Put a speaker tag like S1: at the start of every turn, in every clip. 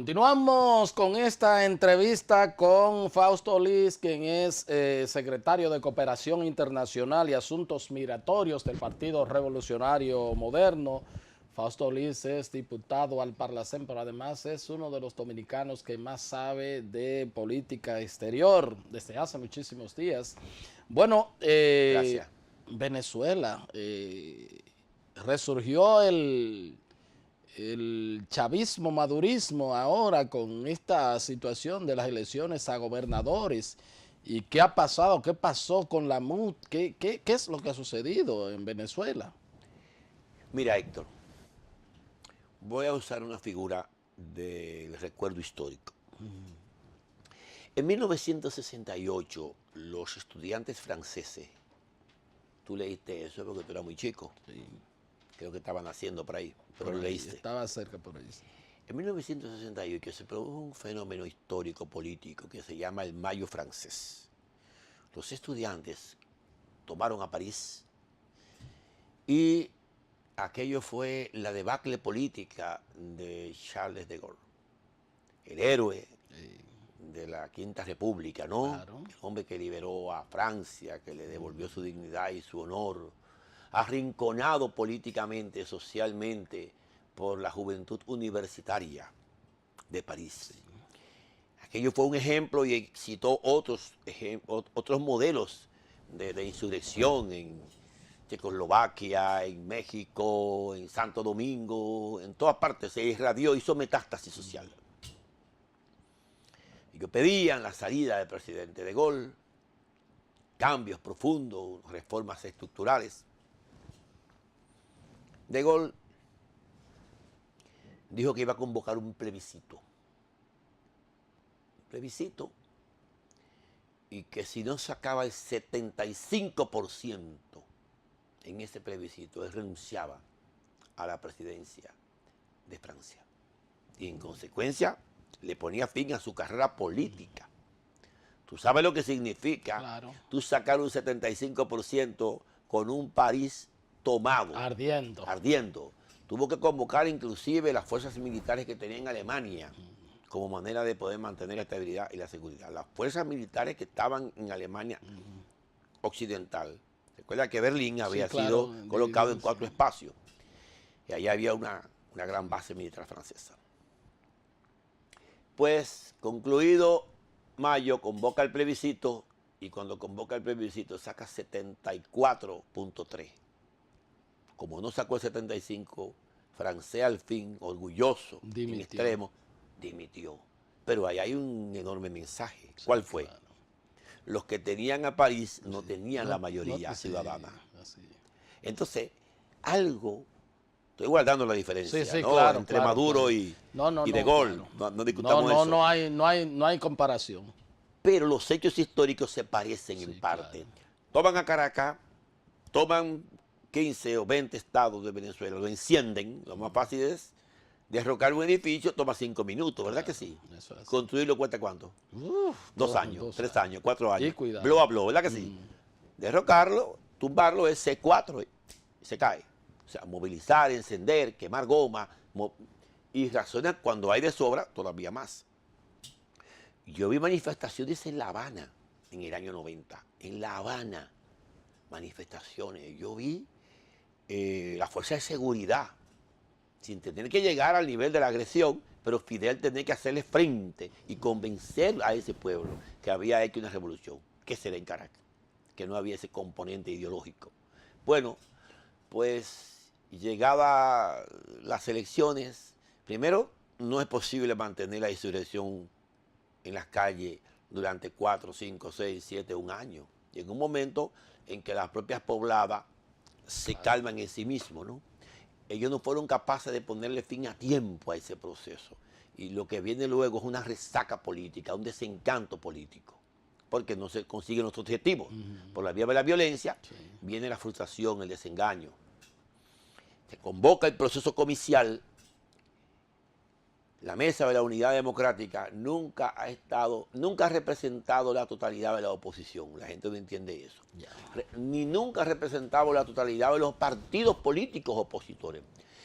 S1: Continuamos con esta entrevista con Fausto Liz, quien es secretario de Cooperación Internacional y Asuntos Migratorios del Partido Revolucionario Moderno. Fausto Liz es diputado al Parlacén, pero además es uno de los dominicanos que más sabe de política exterior desde hace muchísimos días. Bueno,
S2: Gracias.
S1: Venezuela, resurgió el chavismo, madurismo ahora con esta situación de las elecciones a gobernadores. ¿Y qué ha pasado? ¿Qué pasó con la MUD? ¿Qué es lo que ha sucedido en Venezuela?
S2: Mira, Héctor, voy a usar una figura del recuerdo histórico. En 1968, los estudiantes franceses, tú leíste eso porque tú eras muy chico,
S1: Sí,
S2: creo que estaban haciendo por ahí, pero
S1: por
S2: lo
S1: ahí,
S2: leíste.
S1: estaba cerca por ahí.
S2: En 1968 se produjo un fenómeno histórico político que se llama el Mayo francés. Los estudiantes tomaron a París y aquello fue la debacle política de Charles de Gaulle, el héroe de la Quinta República, ¿no?
S1: Claro.
S2: El hombre que liberó a Francia, que le devolvió su dignidad y su honor, arrinconado políticamente, socialmente, por la juventud universitaria de París. Sí. Aquello fue un ejemplo y citó otros modelos de insurrección en Checoslovaquia, en México, en Santo Domingo, en todas partes se irradió, hizo metástasis social. Y que pedían la salida del presidente de Gaulle, cambios profundos, reformas estructurales. De Gaulle dijo que iba a convocar un plebiscito. Y que si no sacaba el 75% en ese plebiscito, él renunciaba a la presidencia de Francia. Y en consecuencia, le ponía fin a su carrera política. Tú sabes lo que significa,
S1: Claro.
S2: tú sacar un 75% con un París tomado. Ardiendo. Tuvo que convocar inclusive las fuerzas militares que tenía en Alemania como manera de poder mantener la estabilidad y la seguridad. Las fuerzas militares que estaban en Alemania occidental. Recuerda que Berlín había sido colocado en 4 espacios. Y allá había una gran base militar francesa. Pues, concluido Mayo, convoca el plebiscito y cuando convoca el plebiscito saca 74.3. Como no sacó el 75, Francés al fin, orgulloso, en extremo, dimitió. Pero ahí hay un enorme mensaje. ¿Cuál fue? Claro. Los que tenían a París no tenían la mayoría ciudadana. Entonces, algo, estoy guardando la diferencia, ¿no?
S1: Claro,
S2: entre Maduro y De Gaulle.
S1: Claro.
S2: No discutamos eso.
S1: No hay comparación.
S2: Pero los hechos históricos se parecen en parte. Claro. Toman a Caracas, toman 15 o 20 estados de Venezuela, lo encienden, lo más fácil es derrocar un edificio, toma 5 minutos, ¿verdad que sí? Construirlo cuesta ¿cuánto? 2 años, 3 años, 4 años. Blow a blow, ¿verdad que sí? Derrocarlo, tumbarlo es C4 y se cae. O sea, movilizar, encender, quemar goma y razonar cuando hay de sobra todavía más. Yo vi manifestaciones en La Habana en el año 90. En La Habana, manifestaciones. Yo vi la fuerza de seguridad, sin tener que llegar al nivel de la agresión, pero Fidel tenía que hacerle frente y convencer a ese pueblo que había hecho una revolución, que será en Caracas, que no había ese componente ideológico. Bueno, pues llegaba las elecciones, primero no es posible mantener la insurrección en las calles durante 4, 5, 6, 7, un año. Llega un momento en que las propias pobladas se calman en sí mismos, ¿no? Ellos no fueron capaces de ponerle fin a tiempo a ese proceso. Y lo que viene luego es una resaca política, un desencanto político, porque no se consiguen los objetivos. Por la vía de la violencia viene la frustración, el desengaño. Se convoca el proceso comicial. La Mesa de la Unidad Democrática nunca ha representado la totalidad de la oposición. La gente no entiende eso. Ni nunca ha representado la totalidad de los partidos políticos opositores.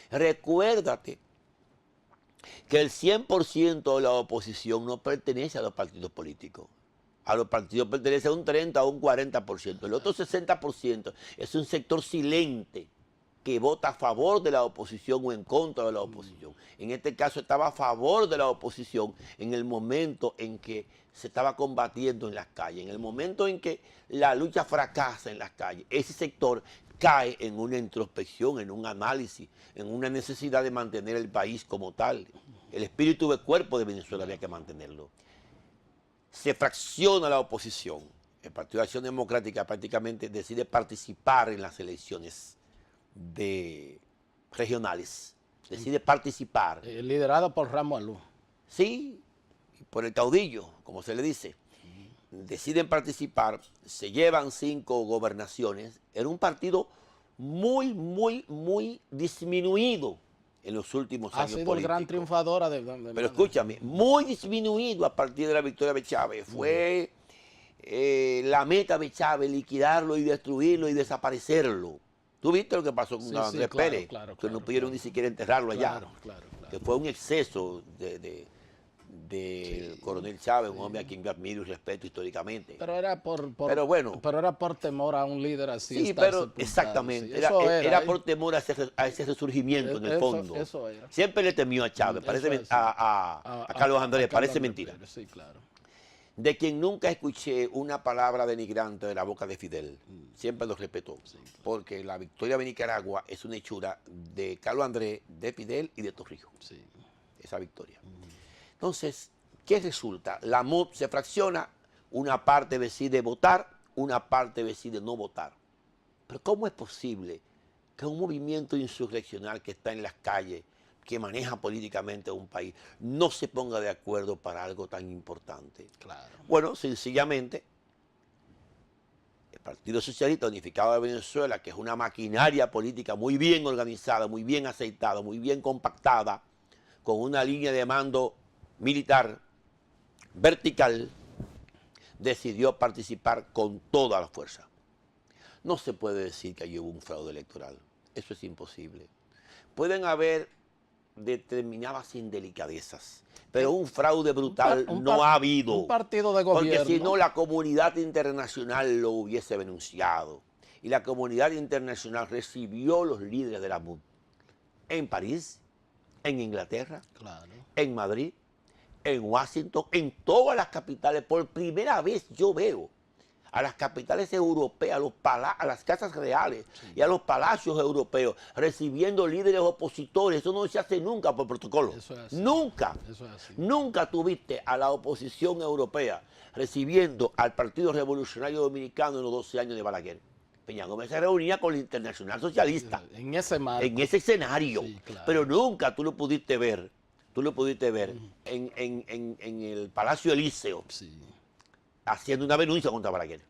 S2: Recuérdate que el 100% de la oposición no pertenece a los partidos políticos. A los partidos pertenece a un 30 o un 40%. El otro 60% es un sector silente que vota a favor de la oposición o en contra de la oposición. En este caso estaba a favor de la oposición en el momento en que se estaba combatiendo en las calles, en el momento en que la lucha fracasa en las calles. Ese sector cae en una introspección, en un análisis, en una necesidad de mantener el país como tal. El espíritu de cuerpo de Venezuela había que mantenerlo. Se fracciona la oposición. El Partido de Acción Democrática prácticamente decide participar en las elecciones regionales. Decide participar.
S1: Liderado por Ramos Alú.
S2: Sí, por el caudillo, como se le dice. Deciden participar, se llevan 5 gobernaciones. Era un partido muy disminuido en los últimos años políticos.
S1: Ha sido el gran triunfador.
S2: Pero escúchame, muy disminuido a partir de la victoria de Chávez. Fue la meta de Chávez liquidarlo y destruirlo y desaparecerlo. ¿Tú viste lo que pasó con Andrés Pérez? Que no pudieron ni siquiera enterrarlo allá. Que fue un exceso del coronel Chávez, un hombre a quien yo admiro y respeto históricamente.
S1: Pero era
S2: bueno,
S1: pero era por temor a un líder así.
S2: Sí, pero exactamente. Sí, era por temor a ese resurgimiento en el fondo.
S1: Eso era.
S2: Siempre le temió a Chávez, a Carlos Andrés, parece mentira.
S1: Sí, claro.
S2: De quien nunca escuché una palabra denigrante de la boca de Fidel. Siempre lo respetó. Sí, claro. Porque la victoria de Nicaragua es una hechura de Carlos Andrés, de Fidel y de Torrijos. Sí. Esa victoria. Entonces, ¿qué resulta? La MUD se fracciona, una parte decide votar, una parte decide no votar. Pero ¿cómo es posible que un movimiento insurreccional que está en las calles, que maneja políticamente un país, no se ponga de acuerdo para algo tan importante?
S1: Claro.
S2: Bueno, sencillamente, el Partido Socialista Unificado de Venezuela, que es una maquinaria política muy bien organizada, muy bien aceitada, muy bien compactada, con una línea de mando militar vertical, decidió participar con toda la fuerza. No se puede decir que allí hubo un fraude electoral. Eso es imposible. Pueden haber determinadas indelicadezas, pero un fraude brutal no ha habido.
S1: Un partido de gobierno.
S2: Porque si no, la comunidad internacional lo hubiese denunciado. Y la comunidad internacional recibió los líderes de la MUD en París, en Inglaterra, claro, en Madrid, en Washington, en todas las capitales. Por primera vez yo veo a las capitales europeas, a las casas reales, sí, y a los palacios europeos recibiendo líderes opositores. Eso no se hace nunca por protocolo.
S1: Eso es así.
S2: Nunca.
S1: Eso es así.
S2: Nunca tuviste a la oposición europea recibiendo al Partido Revolucionario Dominicano en los 12 años de Balaguer. Peña Gómez se reunía con la Internacional Socialista.
S1: En ese marco.
S2: En ese escenario.
S1: Sí, claro. Pero
S2: nunca tú lo pudiste ver. En el Palacio Elíseo, sí, haciendo una denuncia contra Balaguer.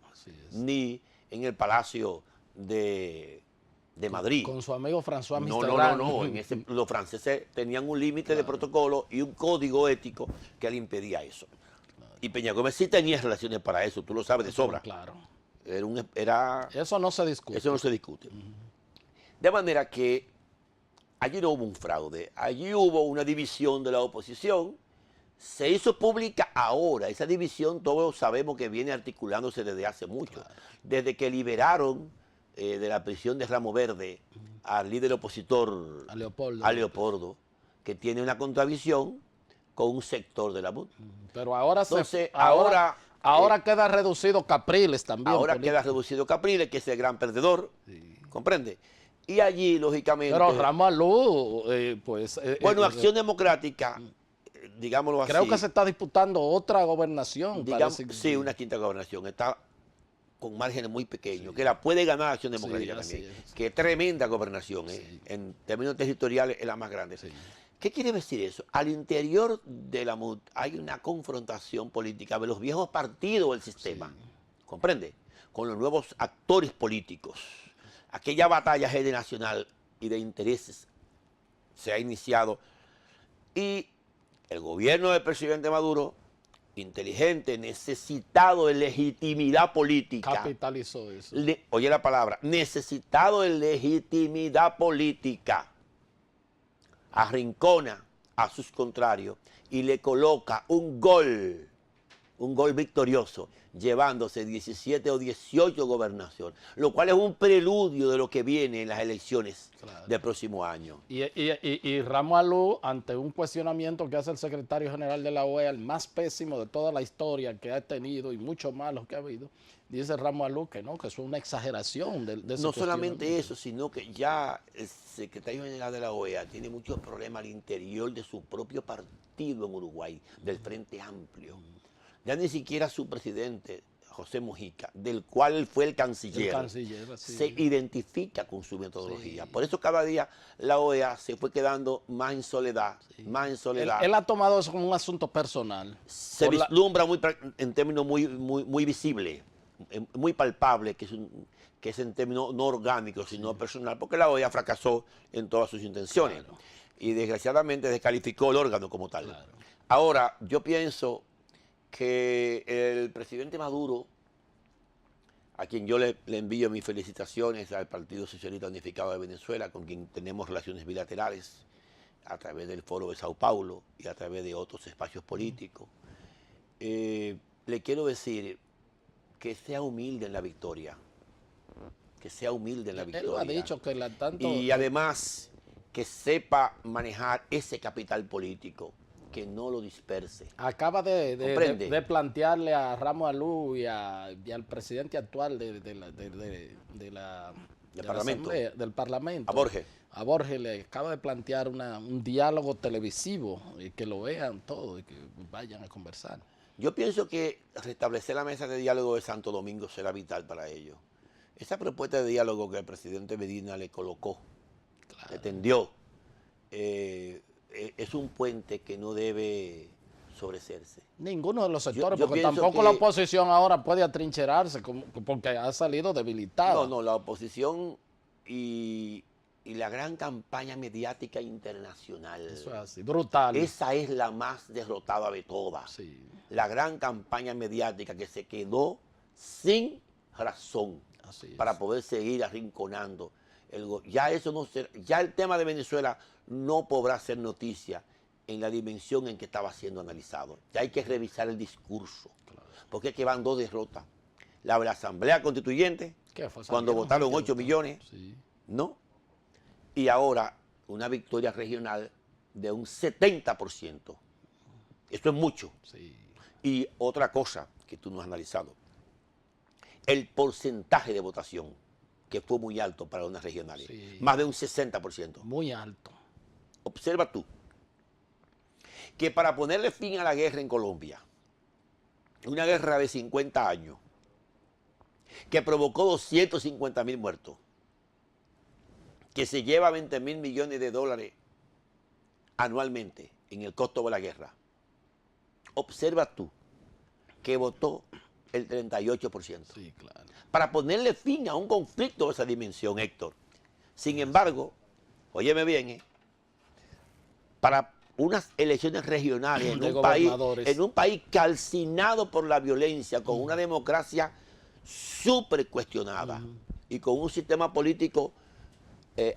S2: Ni en el Palacio de Madrid.
S1: Con su amigo François Mitterrand.
S2: No. Los franceses tenían un límite de protocolo y un código ético que le impedía eso. Claro. Y Peña Gómez sí tenía relaciones para eso, tú lo sabes de sobra.
S1: Claro.
S2: Eso
S1: no se discute.
S2: Eso no se discute. De manera que allí no hubo un fraude, allí hubo una división de la oposición, se hizo pública ahora. Esa división todos sabemos que viene articulándose desde hace mucho. Claro. Desde que liberaron de la prisión de Ramo Verde al líder opositor, a Leopoldo, que tiene una contradicción con un sector de la MUD.
S1: Pero ahora, ahora queda reducido Capriles también.
S2: Ahora queda reducido Capriles, que es el gran perdedor, sí, ¿comprende? Y allí, lógicamente...
S1: Pero Ramos Alú,
S2: bueno, Acción Democrática, digámoslo así...
S1: Creo que se está disputando otra gobernación.
S2: Sí, una quinta gobernación. Está con márgenes muy pequeños, sí, que la puede ganar Acción Democrática, sí, también. Que tremenda gobernación, sí, en términos territoriales es la más grande. Sí. ¿Qué quiere decir eso? Al interior de la MUD hay una confrontación política de los viejos partidos del sistema, sí, ¿comprende? Con los nuevos actores políticos. Aquella batalla generacional y de intereses se ha iniciado y el gobierno del presidente Maduro, inteligente, necesitado de legitimidad política.
S1: Capitalizó eso.
S2: Oye la palabra, necesitado de legitimidad política. Arrincona a sus contrarios y le coloca un gol victorioso, llevándose 17 o 18 gobernaciones, lo cual es un preludio de lo que viene en las elecciones del próximo año.
S1: Y Ramos Alú, ante un cuestionamiento que hace el secretario general de la OEA, el más pésimo de toda la historia que ha tenido y mucho malos que ha habido, dice Ramos Alú que no, que eso es una exageración de ese
S2: No solamente eso, sino que ya el secretario general de la OEA tiene muchos problemas al interior de su propio partido en Uruguay, del Frente Amplio. Ya ni siquiera su presidente, José Mujica, del cual él fue el canciller se identifica con su metodología. Sí. Por eso cada día la OEA se fue quedando más en soledad, más en soledad.
S1: Él ha tomado eso como un asunto personal.
S2: Se vislumbra en términos muy visibles, muy palpable, que es en términos no orgánicos, sino personal, porque la OEA fracasó en todas sus intenciones. Claro. Y desgraciadamente descalificó el órgano como tal. Claro. Ahora, yo pienso que el presidente Maduro, a quien yo le envío mis felicitaciones al Partido Socialista Unificado de Venezuela, con quien tenemos relaciones bilaterales a través del Foro de Sao Paulo y a través de otros espacios políticos, le quiero decir que sea humilde en la victoria, que sea humilde en la victoria.
S1: Él ha dicho que
S2: y además que sepa manejar ese capital político, que no lo disperse.
S1: Acaba de plantearle a Ramos Alú y al presidente actual del Parlamento, a Borges le acaba de plantear un diálogo televisivo, y que lo vean todos y que vayan a conversar.
S2: Yo pienso que restablecer la mesa de diálogo de Santo Domingo será vital para ellos. Esa propuesta de diálogo que el presidente Medina le colocó, le tendió, es un puente que no debe sobrecerse.
S1: Ninguno de los sectores, porque tampoco la oposición ahora puede atrincherarse porque ha salido debilitada.
S2: No, la oposición y la gran campaña mediática internacional.
S1: Eso es así, brutal.
S2: Esa es la más derrotada de todas. Sí. La gran campaña mediática que se quedó sin razón para poder seguir arrinconando. Ya el tema de Venezuela no podrá ser noticia en la dimensión en que estaba siendo analizado. Ya hay que revisar el discurso, porque es que van dos derrotas. La de la Asamblea Constituyente, cuando votaron 8 millones, ¿no? Y ahora una victoria regional de un 70%. Esto es mucho. Sí. Y otra cosa que tú no has analizado, el porcentaje de votación, que fue muy alto para unas regionales, más de un 60%.
S1: Muy alto.
S2: Observa tú que para ponerle fin a la guerra en Colombia, una guerra de 50 años, que provocó 250.000 muertos, que se lleva 20.000 millones de dólares anualmente en el costo de la guerra, observa tú que votó el 38%.
S1: Sí, claro.
S2: Para ponerle fin a un conflicto de esa dimensión, Héctor. Sin embargo, óyeme bien, para unas elecciones regionales en un país calcinado por la violencia, con una democracia súper cuestionada y con un sistema político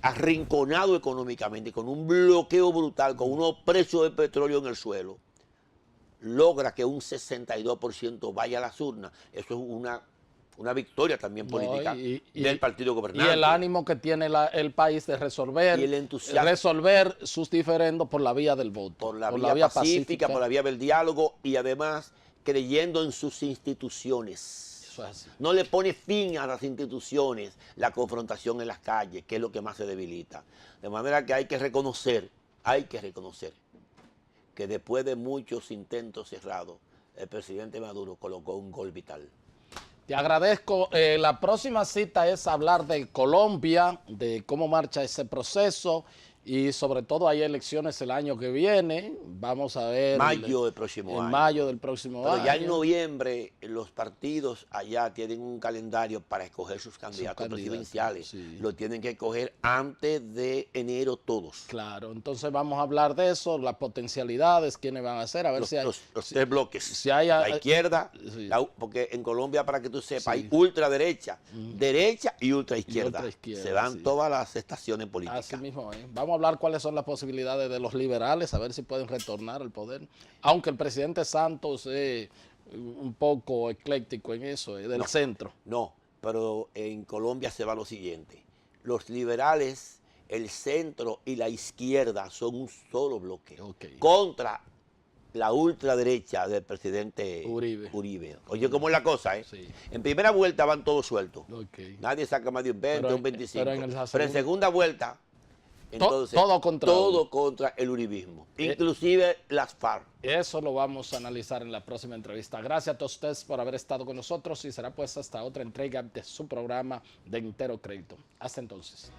S2: arrinconado económicamente, con un bloqueo brutal, con unos precios de petróleo en el suelo, logra que un 62% vaya a las urnas. Eso es una victoria también política del partido gobernante.
S1: Y el ánimo que tiene el país de resolver,
S2: y el entusiasmo,
S1: resolver sus diferendos por la vía del voto.
S2: Por la vía pacífica, por la vía del diálogo, y además creyendo en sus instituciones. Eso es así. No le pone fin a las instituciones la confrontación en las calles, que es lo que más se debilita. De manera que hay que reconocer que después de muchos intentos cerrados, el presidente Maduro colocó un gol vital.
S1: Te agradezco. La próxima cita es hablar de Colombia, de cómo marcha ese proceso y sobre todo hay elecciones el año que viene. Vamos a ver.
S2: Mayo del próximo año.
S1: Mayo del próximo año.
S2: Pero ya en noviembre los partidos allá tienen un calendario para escoger sus candidatos presidenciales. Sí. Lo tienen que escoger antes de enero todos.
S1: Claro, entonces vamos a hablar de eso, las potencialidades, quiénes van a ser, a ver
S2: los,
S1: si hay...
S2: Los tres bloques,
S1: si hay,
S2: la izquierda, porque en Colombia, para que tú sepas, hay ultraderecha, derecha y ultraizquierda. Se dan todas las estaciones políticas.
S1: Así mismo, vamos a hablar cuáles son las posibilidades de los liberales, a ver si pueden retornar al poder. Aunque el presidente Santos es un poco ecléctico en eso, es del centro.
S2: No, pero en Colombia se va lo siguiente. Los liberales, el centro y la izquierda son un solo bloque contra la ultraderecha del presidente Uribe. Oye, ¿cómo es la cosa, eh?
S1: Sí.
S2: En primera vuelta van todos sueltos. Nadie saca más de un 20, un 25. Pero en segunda vuelta, entonces, todo contra el uribismo, inclusive las FARC.
S1: Eso lo vamos a analizar en la próxima entrevista. Gracias a ustedes por haber estado con nosotros y será pues hasta otra entrega de su programa de Entero Crédito. Hasta entonces.